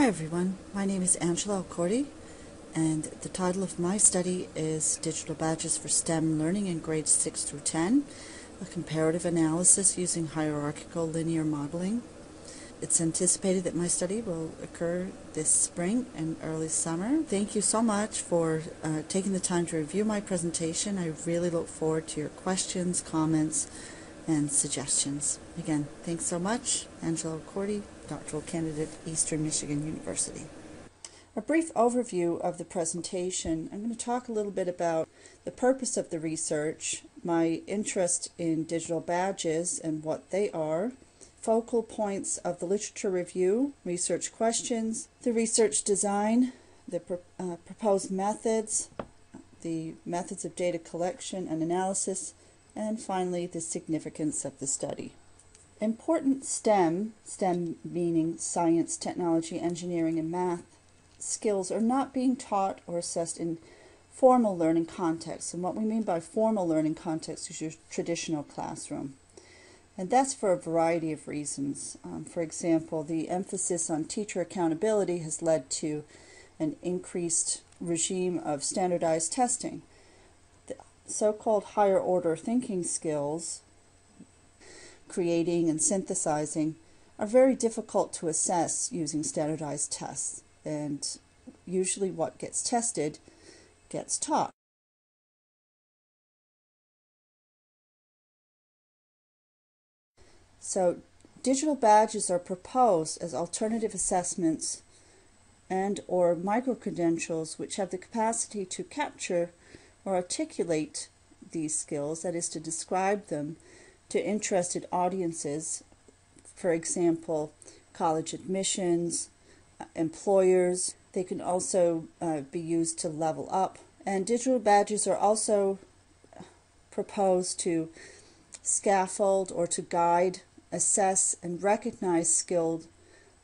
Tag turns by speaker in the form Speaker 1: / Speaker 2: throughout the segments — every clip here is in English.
Speaker 1: Hi everyone, my name is Angela Elkordy, and the title of my study is Digital Badges for STEM Learning in Grades 6 through 10, a comparative analysis using hierarchical linear modeling. It's anticipated that my study will occur this spring and early summer. Thank you so much for taking the time to review my presentation. I really look forward to your questions, comments, and suggestions. Again, thanks so much. Angela Elkordy, doctoral candidate, Eastern Michigan University. A brief overview of the presentation. I'm going to talk a little bit about the purpose of the research, my interest in digital badges and what they are, focal points of the literature review, research questions, the research design, the proposed methods, the methods of data collection and analysis, and finally the significance of the study. Important STEM meaning science, technology, engineering, and math skills are not being taught or assessed in formal learning contexts. And what we mean by formal learning context is your traditional classroom. And that's for a variety of reasons. For example, the emphasis on teacher accountability has led to an increased regime of standardized testing. The so-called higher order thinking skills, creating and synthesizing, are very difficult to assess using standardized tests. And usually what gets tested gets taught. So digital badges are proposed as alternative assessments and or micro-credentials which have the capacity to capture or articulate these skills, that is to describe them to interested audiences, for example, college admissions, employers. They can also be used to level up. And digital badges are also proposed to scaffold or to guide, assess, and recognize skills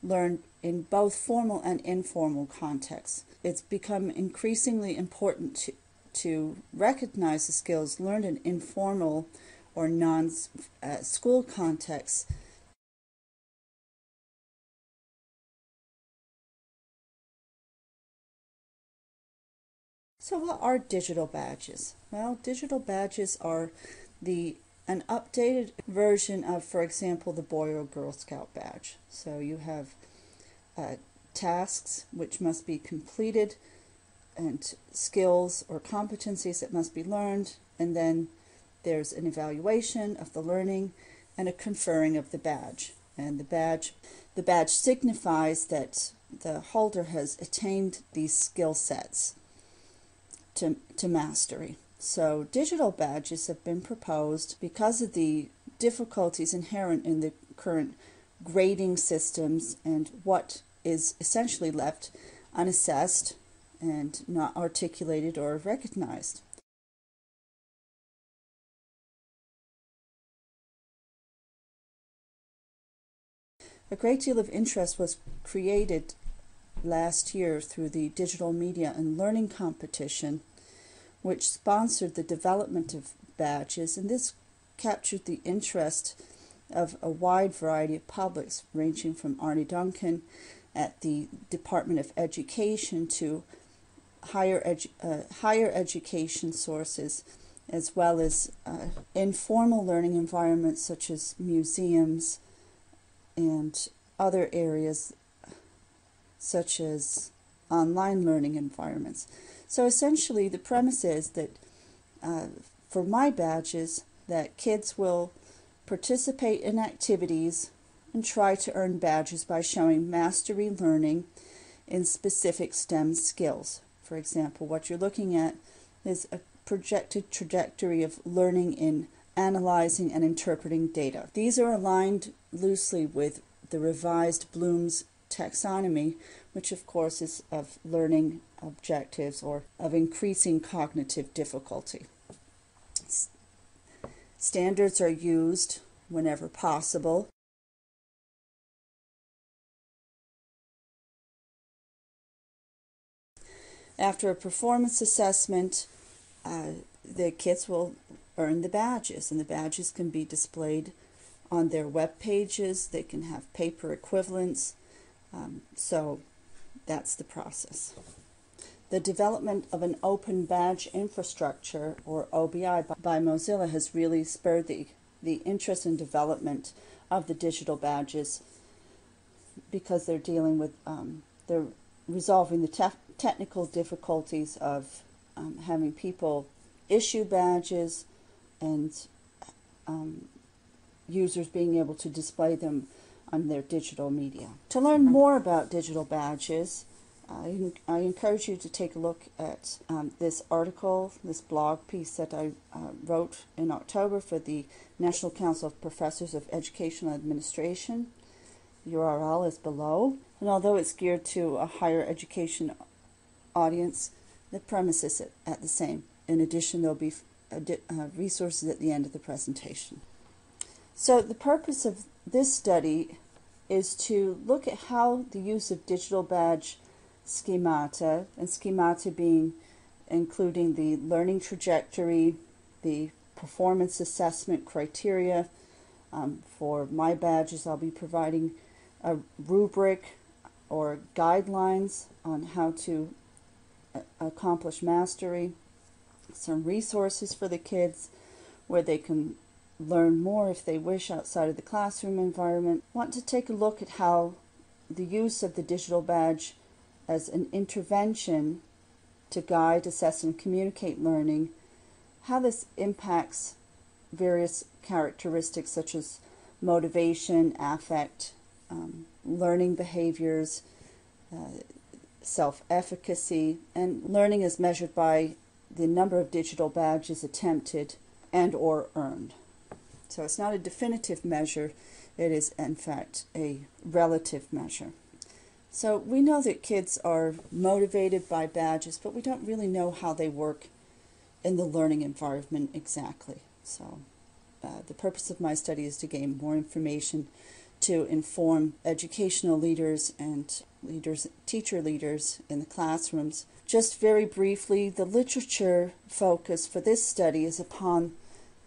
Speaker 1: learned in both formal and informal contexts. It's become increasingly important to recognize the skills learned in informal or non-school contexts. So what are digital badges? Well, digital badges are an updated version of, for example, the Boy or Girl Scout badge. So you have tasks which must be completed and skills or competencies that must be learned, and then there's an evaluation of the learning and a conferring of the badge. And the badge signifies that the holder has attained these skill sets to mastery. So digital badges have been proposed because of the difficulties inherent in the current grading systems and what is essentially left unassessed and not articulated or recognized. A great deal of interest was created last year through the Digital Media and Learning Competition, which sponsored the development of badges, and this captured the interest of a wide variety of publics, ranging from Arnie Duncan at the Department of Education to higher education sources, as well as informal learning environments such as museums and other areas such as online learning environments. So essentially the premise is that for my badges that kids will participate in activities and try to earn badges by showing mastery learning in specific STEM skills. For example, what you're looking at is a projected trajectory of learning in analyzing and interpreting data. These are aligned loosely with the revised Bloom's taxonomy, which of course is of learning objectives or of increasing cognitive difficulty. Standards are used whenever possible. After a performance assessment, the kids will earn the badges, and the badges can be displayed on their web pages. They can have paper equivalents. So that's the process. The development of an open badge infrastructure, or OBI, by Mozilla has really spurred the interest and development of the digital badges, because they're dealing with, they're resolving the technical difficulties of having people issue badges and users being able to display them on their digital media. To learn more about digital badges, I encourage you to take a look at this article, this blog piece that I wrote in October for the National Council of Professors of Educational Administration. The URL is below, and although it's geared to a higher education audience, the premise is at the same. In addition, there'll be resources at the end of the presentation. So the purpose of this study is to look at how the use of digital badge schemata, and schemata being including the learning trajectory, the performance assessment criteria. For my badges, I'll be providing a rubric or guidelines on how to accomplish mastery, some resources for the kids where they can learn more if they wish outside of the classroom environment. I want to take a look at how the use of the digital badge as an intervention to guide, assess, and communicate learning, how this impacts various characteristics such as motivation, affect, learning behaviors, self-efficacy, and learning is measured by the number of digital badges attempted and or earned. So it's not a definitive measure, it is in fact a relative measure. So we know that kids are motivated by badges, but we don't really know how they work in the learning environment exactly. So the purpose of my study is to gain more information to inform educational leaders and teacher leaders in the classrooms. Just very briefly, the literature focus for this study is upon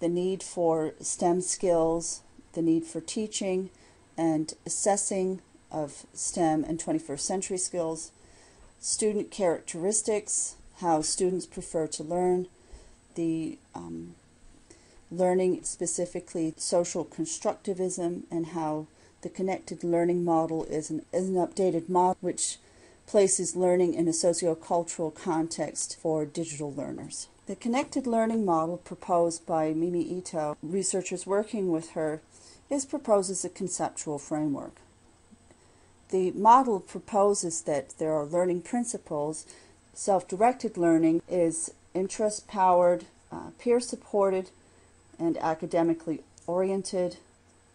Speaker 1: the need for STEM skills, the need for teaching and assessing of STEM and 21st century skills, student characteristics, how students prefer to learn, the learning specifically social constructivism, and how the connected learning model is an updated model which places learning in a sociocultural context for digital learners. The connected learning model proposed by Mimi Ito, researchers working with her, is proposed as a conceptual framework. The model proposes that there are learning principles. Self-directed learning is interest-powered, peer-supported, and academically oriented.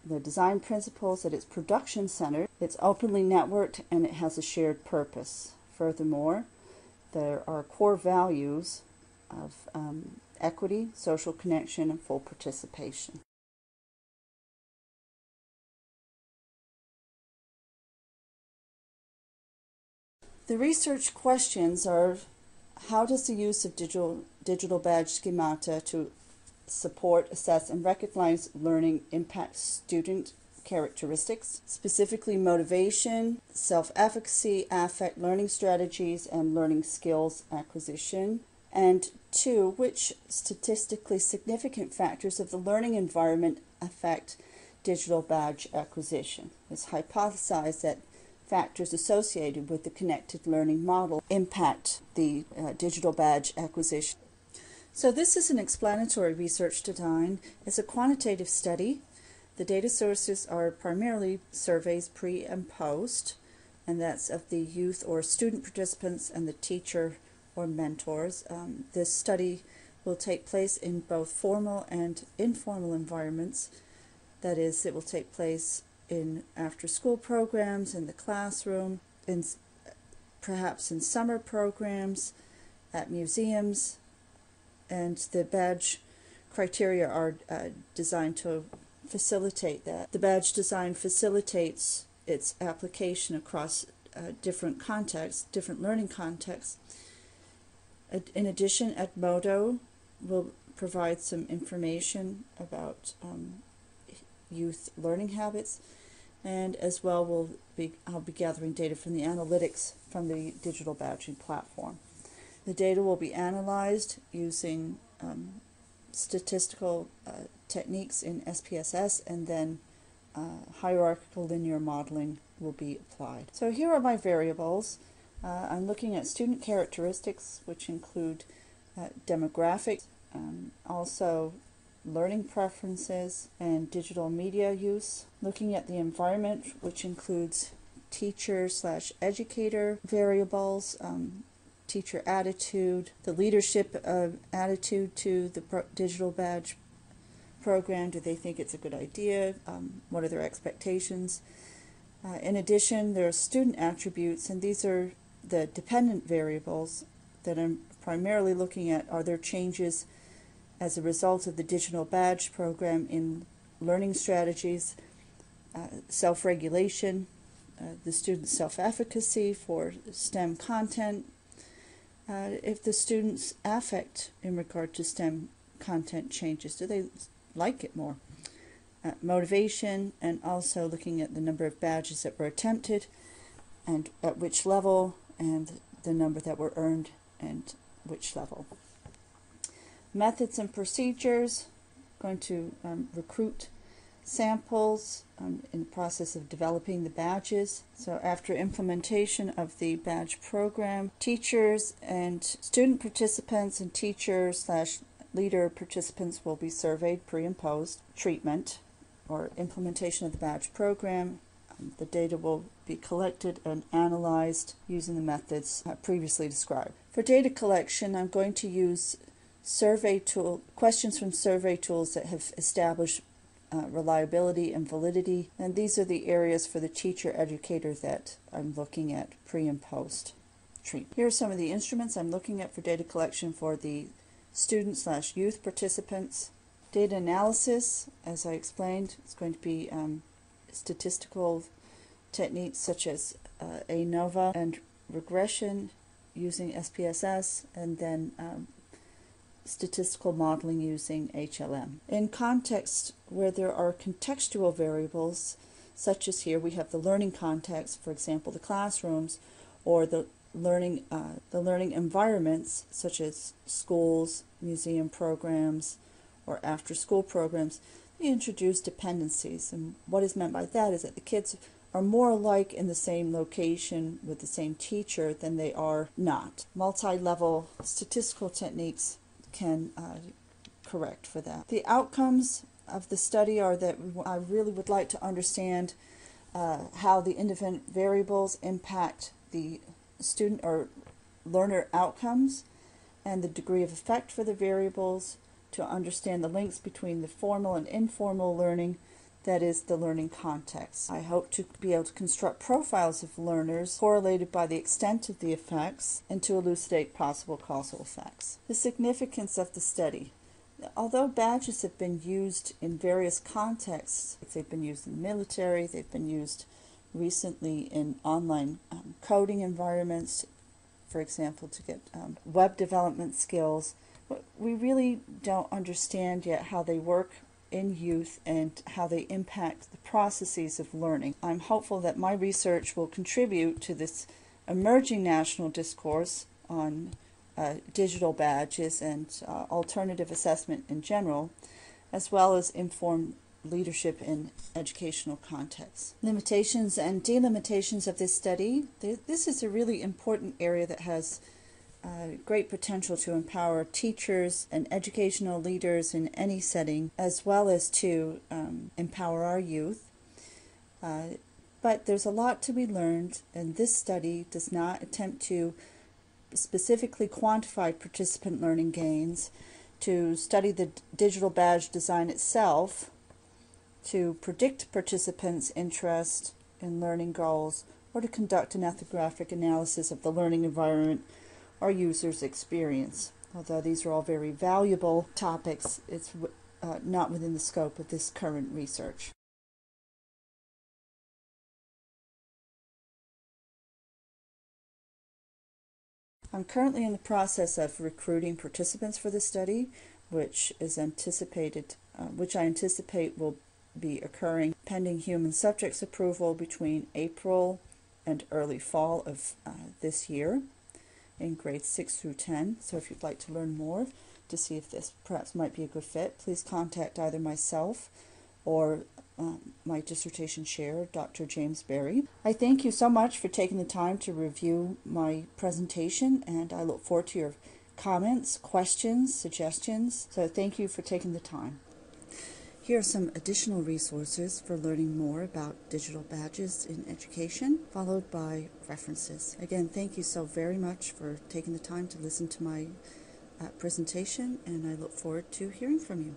Speaker 1: The design principles that it's production-centered, it's openly networked, and it has a shared purpose. Furthermore, there are core values of equity, social connection, and full participation. The research questions are: how does the use of digital badge schemata to support, assess, and recognize learning impact student characteristics, specifically motivation, self-efficacy, affect, learning strategies, and learning skills acquisition? And two, which statistically significant factors of the learning environment affect digital badge acquisition? It's hypothesized that factors associated with the connected learning model impact the digital badge acquisition. So this is an explanatory research design. It's a quantitative study. The data sources are primarily surveys pre and post, and that's of the youth or student participants and the teacher or mentors. This study will take place in both formal and informal environments. That is, it will take place in after-school programs, in the classroom, perhaps in summer programs, at museums, and the badge criteria are designed to facilitate that. The badge design facilitates its application across different contexts, different learning contexts. In addition, Edmodo will provide some information about youth learning habits, and as well I'll be gathering data from the analytics from the digital badging platform. The data will be analyzed using statistical techniques in SPSS, and then hierarchical linear modeling will be applied. So here are my variables. I'm looking at student characteristics, which include demographics, also learning preferences and digital media use. Looking at the environment, which includes teacher/educator variables, teacher attitude, the leadership attitude to the digital badge program. Do they think it's a good idea? What are their expectations? In addition, there are student attributes, and these are the dependent variables that I'm primarily looking at. Are there changes as a result of the digital badge program in learning strategies, self-regulation, the student's self-efficacy for STEM content, if the student's affect in regard to STEM content changes, do they like it more? Motivation, and also looking at the number of badges that were attempted and at which level, and the number that were earned and which level. Methods and procedures, going to recruit samples in the process of developing the badges. So after implementation of the badge program, teachers and student participants and teacher/leader participants will be surveyed pre and post treatment or implementation of the badge program. The data will be collected and analyzed using the methods previously described. For data collection, I'm going to use questions from survey tools that have established reliability and validity, and these are the areas for the teacher educator that I'm looking at pre and post treatment. Here are some of the instruments I'm looking at for data collection for the student/youth participants. Data analysis, as I explained, is going to be statistical techniques such as ANOVA and regression using SPSS, and then statistical modeling using HLM. In context where there are contextual variables, such as here we have the learning context, for example the classrooms, or the learning environments such as schools, museum programs, or after-school programs, we introduce dependencies. And what is meant by that is that the kids are more alike in the same location with the same teacher than they are not. Multi-level statistical techniques can correct for that. The outcomes of the study are that I really would like to understand how the independent variables impact the student or learner outcomes and the degree of effect for the variables, to understand the links between the formal and informal learning, that is, the learning context. I hope to be able to construct profiles of learners correlated by the extent of the effects and to elucidate possible causal effects. The significance of the study. Although badges have been used in various contexts, they've been used in the military, they've been used recently in online coding environments, for example, to get web development skills, but we really don't understand yet how they work in youth and how they impact the processes of learning. I'm hopeful that my research will contribute to this emerging national discourse on digital badges and alternative assessment in general, as well as inform leadership in educational contexts. Limitations and delimitations of this study. This is a really important area that has great potential to empower teachers and educational leaders in any setting, as well as to empower our youth. But there's a lot to be learned, and this study does not attempt to specifically quantify participant learning gains, to study the digital badge design itself, to predict participants' interest in learning goals, or to conduct an ethnographic analysis of the learning environment or users' experience. Although these are all very valuable topics, it's not within the scope of this current research. I'm currently in the process of recruiting participants for the study, which I anticipate will be occurring pending human subjects approval between April and early fall of this year in grades 6 through 10. So if you'd like to learn more to see if this perhaps might be a good fit, please contact either myself or my dissertation chair, Dr. James Berry. I thank you so much for taking the time to review my presentation, and I look forward to your comments, questions, suggestions. So thank you for taking the time. Here are some additional resources for learning more about digital badges in education, followed by references. Again, thank you so very much for taking the time to listen to my presentation, and I look forward to hearing from you.